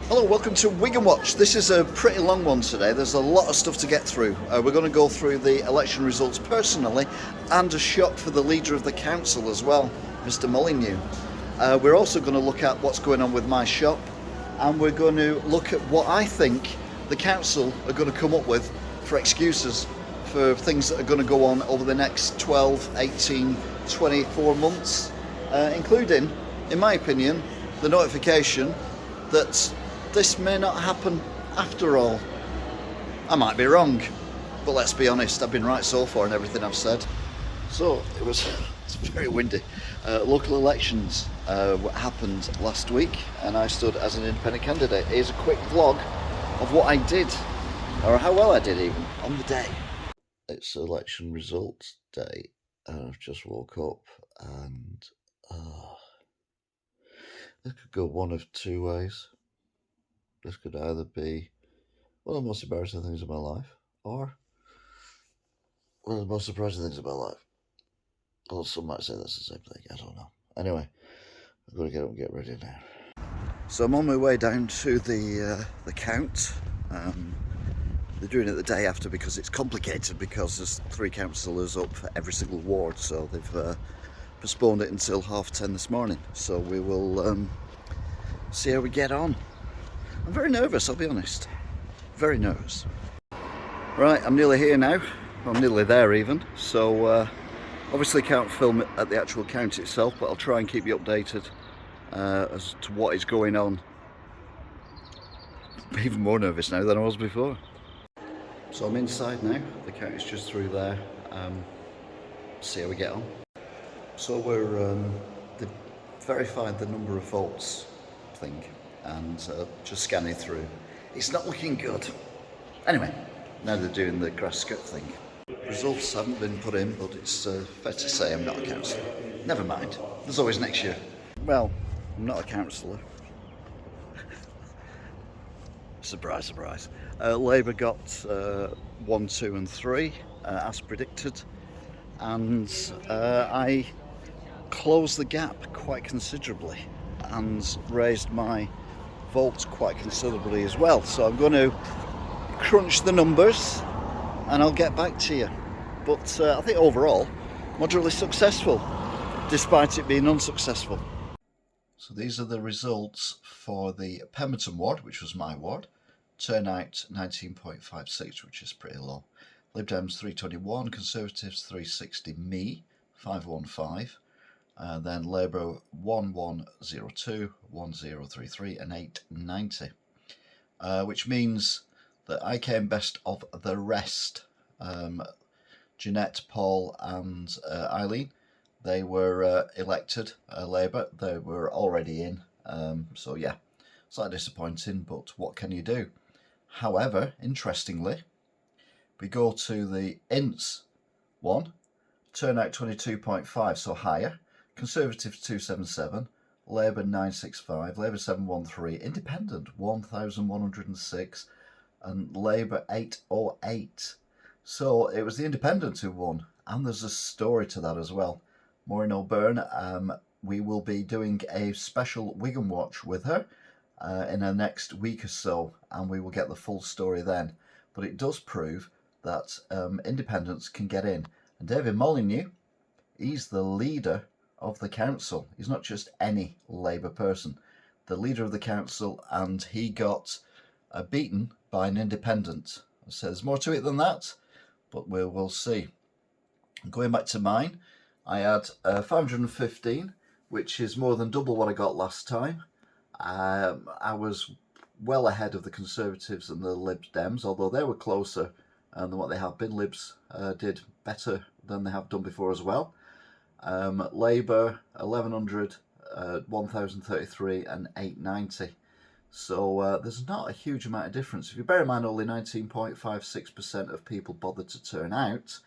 Hello, welcome to Wigan Watch. This is a pretty long one today. There's a lot of stuff to get through. We're going to go through the election results personally and a shot for the leader of the council as well, Mr. Molyneux. We're also going to look at what's going on with my shop, and we're going to look at what I think the council are going to come up with for excuses for things that are going to go on over the next 12, 18, 24 months, including, in my opinion, the notification that this may not happen after all. I might be wrong, but let's be honest, I've been right so far in everything I've said. So it's very windy. Local elections happened last week, and I stood as an independent candidate. Here's a quick vlog of what I did, or how well I did even, on the day. It's election results day, and I've just woke up, and this could go one of two ways. This could either be one of the most embarrassing things of my life, or one of the most surprising things of my life. Or some might say that's the same thing, I don't know. Anyway, I've got to get up and get ready now. So I'm on my way down to the count. They're doing it the day after because it's complicated, because there's 3 councillors up for every single ward, so they've postponed it until 10:30 this morning. So we will see how we get on. I'm very nervous, I'll be honest. Very nervous. Right, I'm nearly here now. I'm nearly there even. So obviously can't film it at the actual count itself, but I'll try and keep you updated as to what is going on. I'm even more nervous now than I was before. So I'm inside now. The count is just through there. See how we get on. So they've verified the number of votes thing, and just scanning through. It's not looking good. Anyway, now they're doing the grass skirt thing. Results haven't been put in, but it's fair to say I'm not a councillor. Never mind, there's always next year. Well, I'm not a councillor. Surprise, surprise. Labour got 1, 2 and 3 as predicted, and I closed the gap quite considerably and raised my votes quite considerably as well. So I'm going to crunch the numbers and I'll get back to you. But I think overall, moderately successful, despite it being unsuccessful. So these are the results for the Pemberton ward, which was my ward. Turnout 19.56, which is pretty low. Lib Dems 321, Conservatives 360, me 515. Then Labour 1102, 1033 and 890, which means that I came best of the rest. Jeanette, Paul and Eileen, they were elected Labour. They were already in, so yeah, slightly disappointing, but what can you do? However, interestingly, we go to the Ince one, turnout 22.5, so higher. Conservatives 277, Labour 965, Labour 713, Independent 1106, and Labour 808. So it was the Independents who won, and there's a story to that as well. Maureen O'Byrne, we will be doing a special Wigan Watch with her in her next week or so, and we will get the full story then. But it does prove that independents can get in. And David Molyneux, he's the leader of the council. He's not just any Labour person, the leader of the council, and he got beaten by an independent. So there's more to it than that, but we'll see. Going back to mine, I had 515, which is more than double what I got last time. I was well ahead of the Conservatives and the Lib Dems, although they were closer than what they have been. Libs did better than they have done before as well. Labour 1100, 1033 and 890. So there's not a huge amount of difference. If you bear in mind only 19.56% of people bothered to turn out,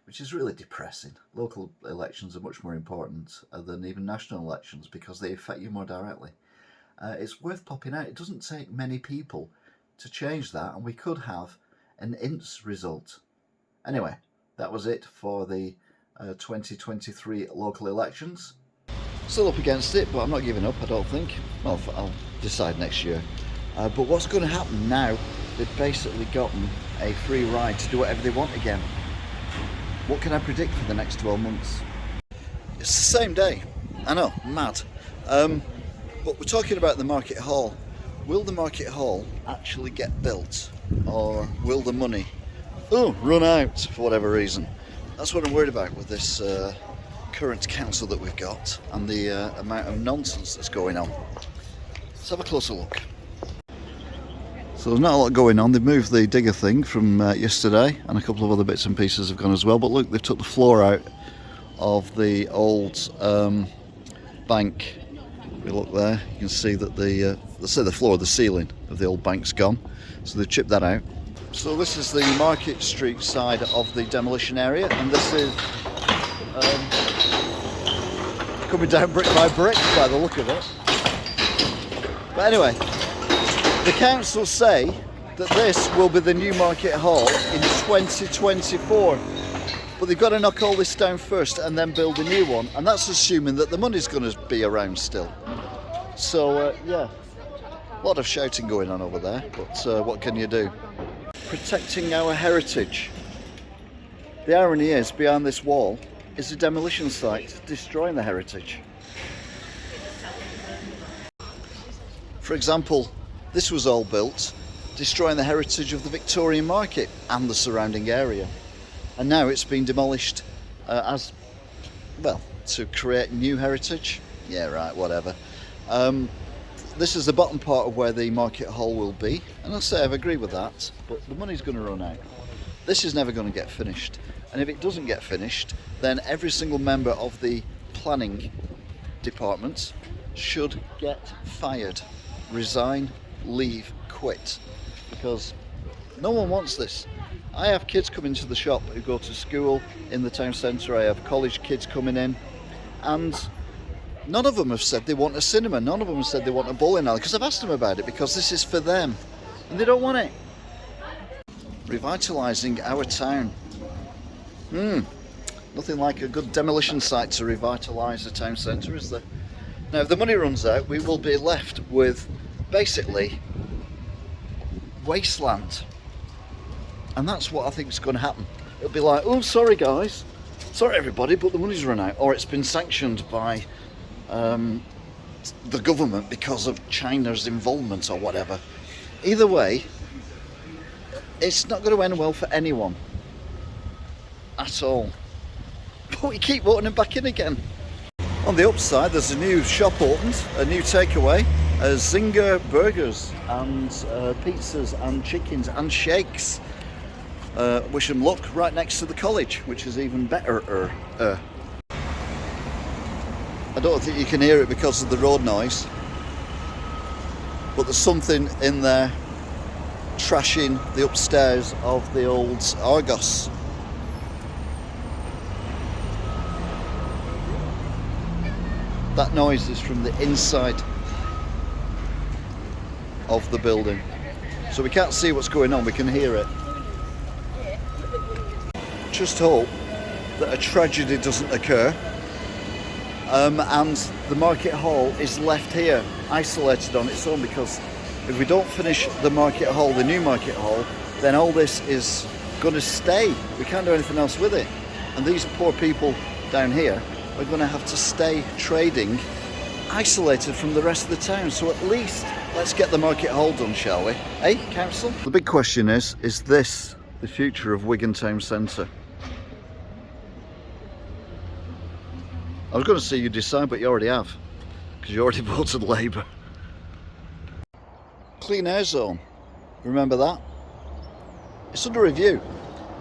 which is really depressing. Local elections are much more important than even national elections because they affect you more directly. It's worth popping out. It doesn't take many people to change that, and we could have an Ince result. Anyway, that was it for the 2023 local elections. Still up against it, but I'm not giving up, I don't think. Well, I'll decide next year. But what's going to happen now, they've basically gotten a free ride to do whatever they want again. What can I predict for the next 12 months? It's the same day. I know, mad. But we're talking about the Market Hall. Will the Market Hall actually get built, or will the money run out for whatever reason? That's what I'm worried about with this current council that we've got and the amount of nonsense that's going on. Let's have a closer look. So there's not a lot going on. They've moved the digger thing from yesterday, and a couple of other bits and pieces have gone as well. But look, they've took the floor out of the old bank. If you look there, you can see that the floor, the ceiling of the old bank's gone. So they've chipped that out. So this is the Market Street side of the demolition area, and this is coming down brick by brick by the look of it. But anyway, the council say that this will be the new Market Hall in 2024. But they've got to knock all this down first and then build a new one, and that's assuming that the money's going to be around still. So yeah, a lot of shouting going on over there, but what can you do? Protecting our heritage. The irony is, behind this wall is a demolition site destroying the heritage. For example, this was all built destroying the heritage of the Victorian market and the surrounding area. And now it's been demolished as well to create new heritage. Yeah, right, whatever. This is the bottom part of where the Market Hall will be, and I'll say I've agreed with that, but the money's going to run out. This is never going to get finished, and if it doesn't get finished, then every single member of the planning department should get fired, resign, leave, quit, because no one wants this. I have kids coming to the shop who go to school in the town centre. I have college kids coming in, and none of them have said they want a cinema. None of them have said they want a bowling alley, because I've asked them about it, because this is for them and they don't want it. Revitalising our town. Nothing like a good demolition site to revitalise the town centre, is there? Now, if the money runs out, we will be left with basically wasteland. And that's what I think is going to happen. It'll be like, oh, sorry guys, sorry everybody, but the money's run out, or it's been sanctioned by the government because of China's involvement or whatever. Either way, it's not going to end well for anyone at all. But we keep voting them back in again. On the upside, there's a new shop opened, a new takeaway, Zinger burgers and pizzas and chickens and shakes. Wish them luck, right next to the college, which is even better. I don't think you can hear it because of the road noise, but there's something in there trashing the upstairs of the old Argos. That noise is from the inside of the building, so we can't see what's going on, we can hear it. Just hope that a tragedy doesn't occur, and the Market Hall is left here isolated on its own, because if we don't finish the Market Hall, the new Market Hall, then all this is going to stay. We can't do anything else with it, and these poor people down here are going to have to stay trading isolated from the rest of the town. So at least let's get the Market Hall done, shall we? Hey, council? The big question is this the future of Wigan Town Centre? I was going to say you decide, but you already have, because you already voted Labour. Clean air zone, remember that? It's under review.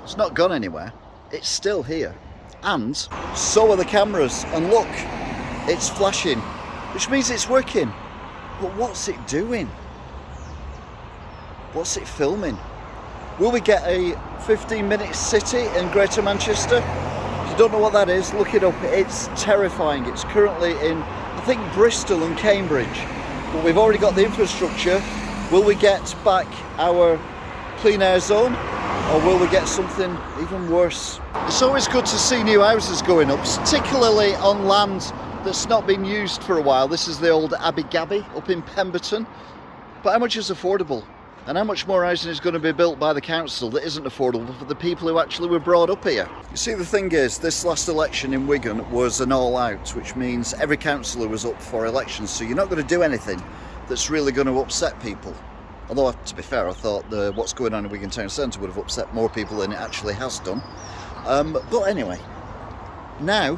It's not gone anywhere. It's still here. And so are the cameras. And look, it's flashing, which means it's working. But what's it doing? What's it filming? Will we get a 15-minute city in Greater Manchester? If you don't know what that is, look it up. It's terrifying. It's currently in, I think, Bristol and Cambridge. But we've already got the infrastructure. Will we get back our clean air zone? Or will we get something even worse? It's always good to see new houses going up, particularly on land that's not been used for a while. This is the old Abbey Gabby up in Pemberton. But how much is affordable? And how much more housing is going to be built by the council that isn't affordable for the people who actually were brought up here? You see, the thing is, this last election in Wigan was an all-out, which means every councillor was up for elections, so you're not going to do anything that's really going to upset people. Although, to be fair, I thought what's going on in Wigan Town Centre would have upset more people than it actually has done. But anyway, now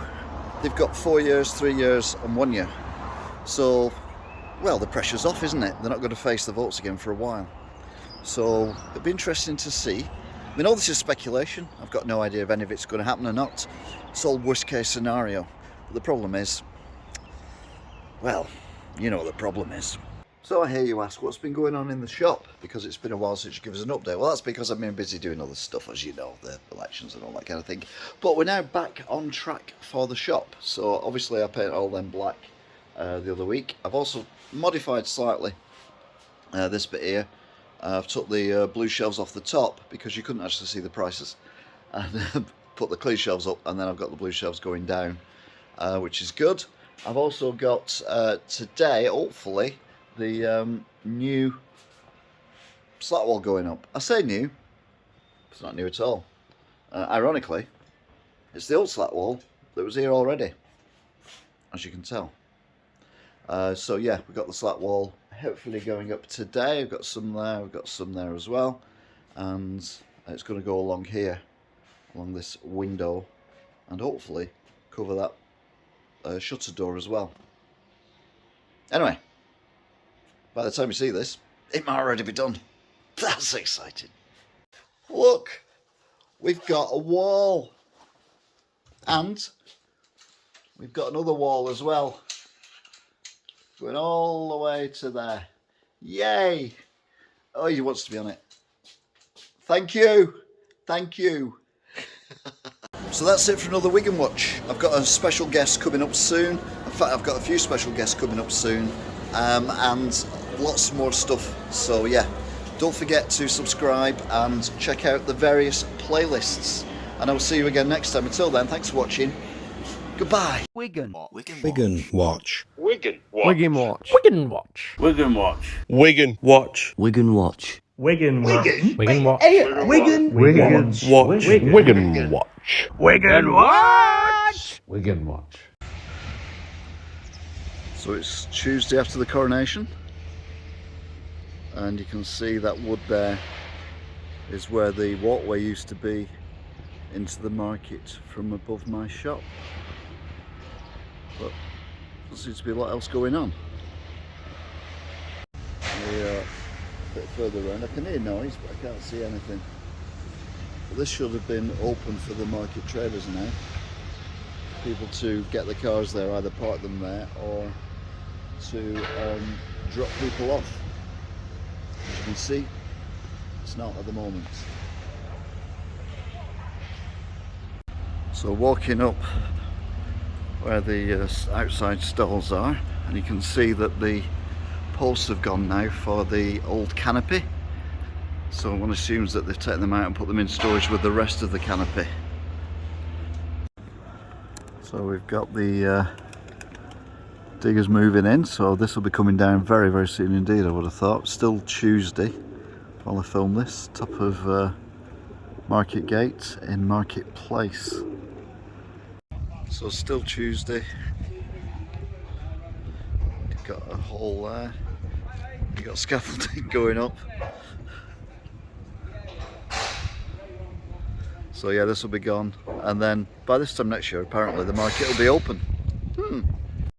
they've got 4 years, 3 years and 1 year. So, well, the pressure's off, isn't it? They're not going to face the votes again for a while. So it'll be interesting to see. I mean, all this is speculation. I've got no idea if any of it's going to happen or not. It's all worst case scenario. But the problem is, well, you know what the problem is. So I hear you ask, what's been going on in the shop? Because it's been a while since you give us an update. Well, that's because I've been busy doing other stuff, as you know, the elections and all that kind of thing. But we're now back on track for the shop. So obviously I painted all them black the other week. I've also modified slightly this bit here. I've took the blue shelves off the top because you couldn't actually see the prices, and put the clear shelves up, and then I've got the blue shelves going down, which is good. I've also got today, hopefully, the new slat wall going up. I say new, it's not new at all. Ironically, it's the old slat wall that was here already, as you can tell. So yeah, we've got the slat wall hopefully going up today. We've got some there, we've got some there as well, and it's going to go along here, along this window, and hopefully cover that shutter door as well. Anyway, by the time you see this, it might already be done. That's exciting. Look, we've got a wall, and we've got another wall as well, going all the way to there. Yay! Oh, he wants to be on it. Thank you. Thank you. So that's it for another Wigan Watch. I've got a special guest coming up soon. In fact, I've got a few special guests coming up soon. And lots more stuff. So yeah, don't forget to subscribe and check out the various playlists. And I'll see you again next time. Until then, thanks for watching. Goodbye. Wigan. Wigan Watch. Wigan Watch. Wigan Watch. Wigan Watch. Wigan Watch. Wigan Watch. Wigan Watch. Wigan Watch. Wigan Watch. Wigan. Wigan Watch. Wigan Watch. Wigan Watch. Wigan Watch. So it's Tuesday after the coronation, and you can see that wood there is where the walkway used to be into the market from above my shop. But there seems to be a lot else going on. A bit further around, I can hear noise but I can't see anything. But this should have been open for the market traders now. People to get the cars there, either park them there or to drop people off. As you can see, it's not at the moment. So walking up where the outside stalls are, and you can see that the posts have gone now for the old canopy. So one assumes that they've taken them out and put them in storage with the rest of the canopy. So we've got the diggers moving in, so this will be coming down very, very soon indeed, I would have thought. Still Tuesday while I film this, top of Market Gate in Market Place. So still Tuesday. You've got a hole there. You've got scaffolding going up. So yeah, this will be gone, and then by this time next year apparently the market will be open.